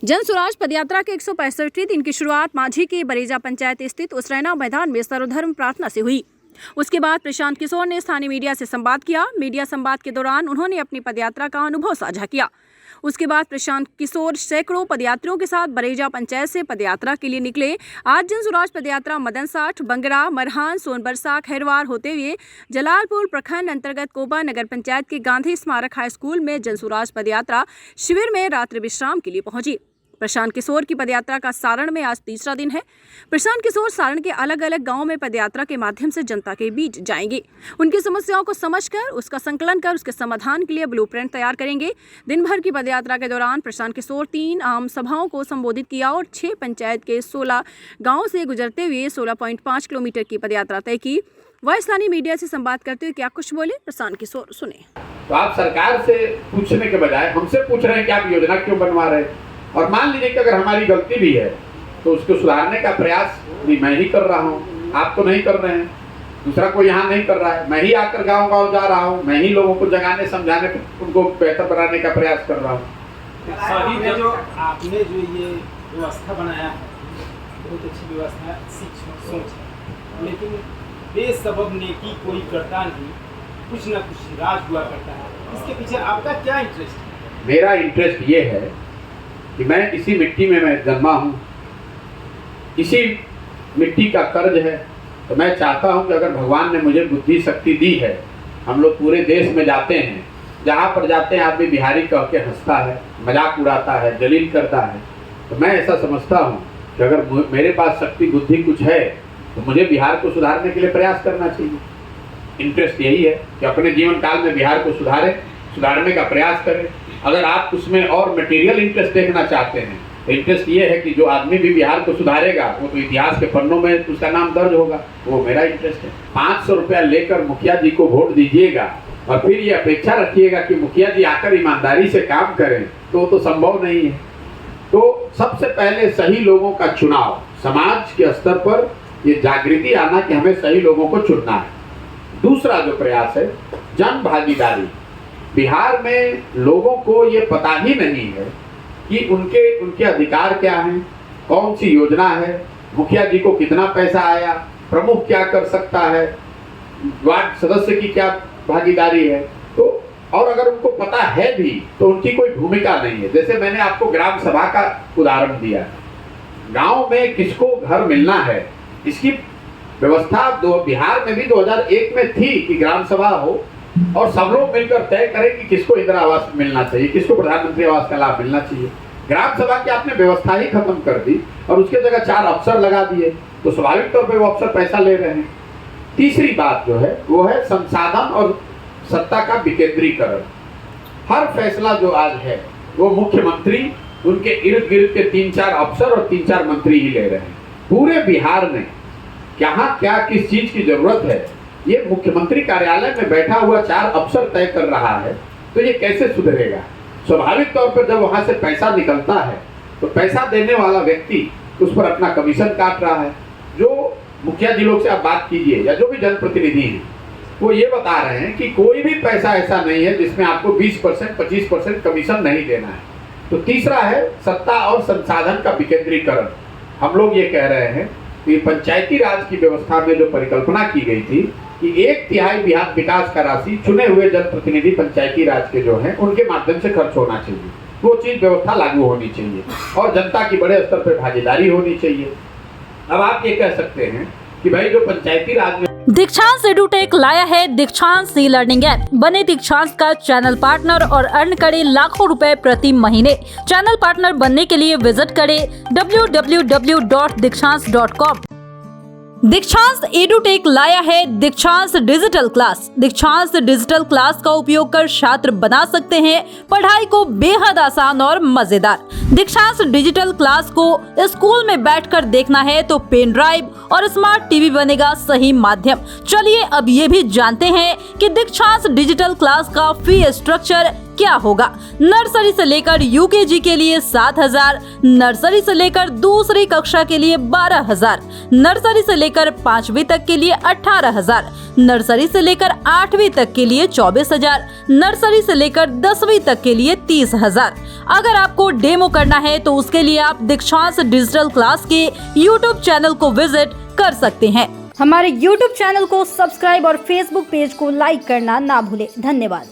जन स्वराज पदयात्रा के 165वें दिन की शुरुआत मांझी के बरेजा पंचायत स्थित उसरैना मैदान में सर्वधर्म प्रार्थना से हुई। उसके बाद प्रशांत किशोर ने स्थानीय मीडिया से संवाद किया। मीडिया संवाद के दौरान उन्होंने अपनी पदयात्रा का अनुभव साझा किया। उसके बाद प्रशांत किशोर सैकड़ों पदयात्रियों के साथ बरेजा पंचायत से पदयात्रा के लिए निकले। आज जन स्वराज पदयात्रा मदन साठ, बंगरा, मरहान, सोनबरसा, खैरवार होते हुए जलालपुर प्रखंड अंतर्गत कोबा नगर पंचायत के गांधी स्मारक हाई स्कूल में जन स्वराज पदयात्रा शिविर में रात्रि विश्राम के लिए पहुंची। प्रशांत किशोर की पदयात्रा का सारण में आज तीसरा दिन है। प्रशांत किशोर सारण के अलग अलग गांवों में पदयात्रा के माध्यम से जनता के बीच जाएंगे। उनकी समस्याओं को समझकर उसका संकलन कर उसके समाधान के लिए ब्लूप्रिंट तैयार करेंगे। दिन भर की पदयात्रा के दौरान प्रशांत किशोर 3 आम सभाओं को संबोधित किया और 6 पंचायत के 16 गाँवों से गुजरते हुए 16.5 किलोमीटर की पदयात्रा तय की। वह स्थानीय मीडिया से संवाद करते हुए क्या कुछ बोले, प्रशांत किशोर सुने। तो आप सरकार से पूछने के बजाय हमसे पूछ रहे हैं कि आप योजना क्यों बनवा रहे हैं। और मान लीजिए कि अगर हमारी गलती भी है तो उसको सुधारने का प्रयास भी मैं ही कर रहा हूँ, आप तो नहीं कर रहे हैं, दूसरा कोई यहाँ नहीं कर रहा है। मैं ही आकर गांव-गांव जा रहा हूँ, मैं ही लोगों को जगाने समझाने उनको बेहतर बनाने का प्रयास कर रहा हूँ। सभी ने जो आपने जो ये व्यवस्था बनाया है बहुत अच्छी व्यवस्था है, सोच है, लेकिन बेसबब नेकी कोई करता नहीं, कुछ ना कुछ राज हुआ करता है। इसके पीछे आपका क्या इंटरेस्ट है? मेरा इंटरेस्ट ये है कि मैं इसी मिट्टी में मैं जन्मा हूँ, इसी मिट्टी का कर्ज है। तो मैं चाहता हूँ कि अगर भगवान ने मुझे बुद्धि शक्ति दी है, हम लोग पूरे देश में जाते हैं, जहाँ पर जाते हैं आदमी बिहारी कह के हंसता है, मजाक उड़ाता है, जलील करता है। तो मैं ऐसा समझता हूँ कि अगर मेरे पास शक्ति बुद्धि कुछ है तो मुझे बिहार को सुधारने के लिए प्रयास करना चाहिए। इंटरेस्ट यही है कि अपने जीवन काल में बिहार को सुधारने का प्रयास करें। अगर आप उसमें और मटेरियल इंटरेस्ट देखना चाहते हैं तो इंटरेस्ट ये है कि जो आदमी भी बिहार को सुधारेगा वो तो इतिहास के पन्नों में उसका नाम दर्ज होगा, वो मेरा इंटरेस्ट है। 500 रुपया लेकर मुखिया जी को वोट दीजिएगा और फिर ये अपेक्षा रखिएगा कि मुखिया जी आकर ईमानदारी से काम करें, तो संभव नहीं है। तो सबसे पहले सही लोगों का चुनाव, समाज के स्तर पर ये जागृति आना कि हमें सही लोगों को चुनना है। दूसरा जो प्रयास है जन भागीदारी। बिहार में लोगों को ये पता ही नहीं है कि उनके अधिकार क्या हैं, कौन सी योजना है, मुखिया जी को कितना पैसा आया, प्रमुख क्या कर सकता है, वार्ड सदस्य की क्या भागीदारी है। तो और अगर उनको पता है भी तो उनकी कोई भूमिका नहीं है। जैसे मैंने आपको ग्राम सभा का उदाहरण दिया, गांव में किसको घर मिलना है, इसकी व्यवस्था बिहार में भी 2001 में थी कि ग्राम सभा हो और सब लोग मिलकर तय करें कि किसको इंदिरा आवास मिलना चाहिए, किसको प्रधानमंत्री आवास का लाभ मिलना चाहिए। ग्राम सभा की आपने व्यवस्था ही खत्म कर दी और उसके जगह 4 अफसर लगा दिए, तो स्वाभाविक तौर पे वो अफसर पैसा ले रहे हैं। तीसरी बात जो है वो है संसाधन और सत्ता का विकेंद्रीकरण। हर फैसला जो आज है वो मुख्यमंत्री, उनके इर्द गिर्द के 3-4 अफसर और 3-4 मंत्री ही ले रहे हैं। पूरे बिहार में कहाँ क्या किस चीज की जरूरत है ये मुख्यमंत्री कार्यालय में बैठा हुआ 4 अफसर तय कर रहा है, तो ये कैसे सुधरेगा। स्वाभाविक तौर पर जब वहां से पैसा निकलता है तो पैसा देने वाला व्यक्ति उस पर अपना कमीशन काट रहा है। जो मुखिया जी लोग से आप बात कीजिए या जो भी जनप्रतिनिधि हैं वो ये बता रहे हैं कि कोई भी पैसा ऐसा नहीं है जिसमें आपको 20% 25% कमीशन नहीं देना है। तो तीसरा है सत्ता और संसाधन का विकेंद्रीकरण। हम लोग ये कह रहे हैं कि पंचायती राज की व्यवस्था में जो परिकल्पना की गई थी कि 1/3 बिहार विकास का राशि चुने हुए जनप्रतिनिधि पंचायती राज के जो हैं उनके माध्यम से खर्च होना चाहिए, वो चीज व्यवस्था लागू होनी चाहिए और जनता की बड़े स्तर पर भागीदारी होनी चाहिए। अब आप ये कह सकते हैं कि भाई जो पंचायती राज में दीक्षांत एडुटेक लाया है दीक्षांत ई लर्निंग ऐप। बने दीक्षांत का चैनल पार्टनर और अर्न करे लाखों रुपए प्रति महीने। चैनल पार्टनर बनने के लिए विजिट करें www.दीक्षांत.com। दीक्षांत एडुटेक लाया है दीक्षांत डिजिटल क्लास। दीक्षांत डिजिटल क्लास का उपयोग कर छात्र बना सकते हैं पढ़ाई को बेहद आसान और मजेदार। दीक्षांत डिजिटल क्लास को स्कूल में बैठकर देखना है तो पेन ड्राइव और स्मार्ट टीवी बनेगा सही माध्यम। चलिए अब ये भी जानते हैं कि दीक्षांत डिजिटल क्लास का फी स्ट्रक्चर क्या होगा। नर्सरी से लेकर यूकेजी के लिए 7,000, नर्सरी से लेकर दूसरी कक्षा के लिए 12,000, नर्सरी से लेकर 5वीं तक के लिए 18,000, नर्सरी से लेकर 8वीं तक के लिए 24,000, नर्सरी से लेकर 10वीं तक के लिए 30,000। अगर आपको डेमो करना है तो उसके लिए आप दीक्षांत डिजिटल क्लास के YouTube चैनल को विजिट कर सकते हैं। हमारे YouTube चैनल को सब्सक्राइब और Facebook पेज को लाइक करना ना भूलें। धन्यवाद।